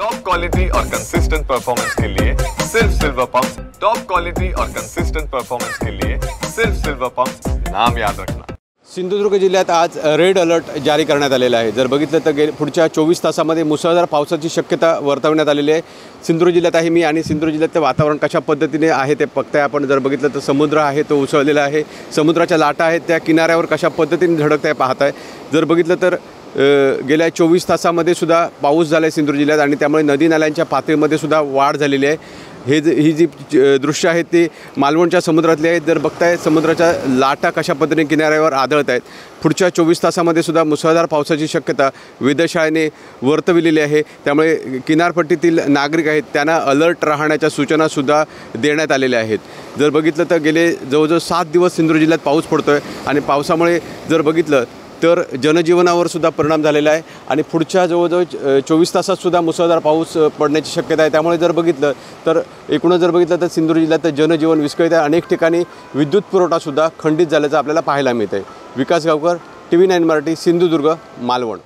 Top quality और consistent performance के लिए सिर्फ सिल्वर पंप्स। टॉप क्वालिटी और कंसिस्टेंट परफॉर्मेंस के लिए सिर्फ सिल्वर पंप्स, नाम याद रखना। सिंधुदुर्ग जिल्ह्यात आज रेड अलर्ट जारी करण्यात आलेला आहे। जर बघितलं तर पुढच्या 24 तासामध्ये मुसळधार पावसाची शक्यता वर्तवण्यात आलेली आहे। सिंधुदुर्ग जिल्ह्यात आहे मी आणि सिंधुदुर्ग जिल्ह्यातलं वातावरण कशा पद्धतीने आहे ते बघताय आपण। जर बघितलं तर समुद्र आहे तो उसळलेला आहे, समुद्राच्या लाटा आहेत त्या किनाऱ्यावर कशा पद्धतीने धडकताय पाहताय। जर बघितलं तर गेल्या 24 तासामध्ये सुद्धा पाऊस झाला आहे सिंधुदुर्ग जिल्ह्यात आणि त्यामुळे नदी नाल्यांच्या पातळीमध्ये सुद्धा वाढ झालेली आहे। ही जी दृश्य आहेत ते मालवणच्या समुद्रातले आहेत। जर बघताय समुद्राच्या लाटा कशा पद्धतीने किनाऱ्यावर आदळत आहेत। पुढच्या 24 तासामध्ये सुद्धा मुसळधार पावसाची शक्यता वेधशाळेने वर्तविलेली आहे। त्यामुळे किनारपट्टीतील नागरिक आहेत त्यांना अलर्ट राहण्याच्या सूचनासुद्धा देण्यात आलेल्या आहेत। जर बघितलं तर गेले जवळजवळ 7 दिवस सिंधुदुर्ग जिल्ह्यात पाऊस पडतो आहे आणि पावसामुळे जर बघितलं तर जनजीवनावर सुद्धा परिणाम झालेला आहे आणि पुढच्या जवळजवळ 24 तासात सुद्धा मुसळधार पाऊस पडण्याची शक्यता आहे। त्यामुळे जर बघितलं तर एकूणच जर बघितलं तर सिंधुदुर्ग जिल्ह्यात जनजीवन विस्कळीत आहे। अनेक ठिकाणी विद्युत पुरवठासुद्धा खंडित झाल्याचं आपल्याला पाहायला मिळतं आहे। विकास गावकर, TV9 मराठी, सिंधुदुर्ग, मालवण।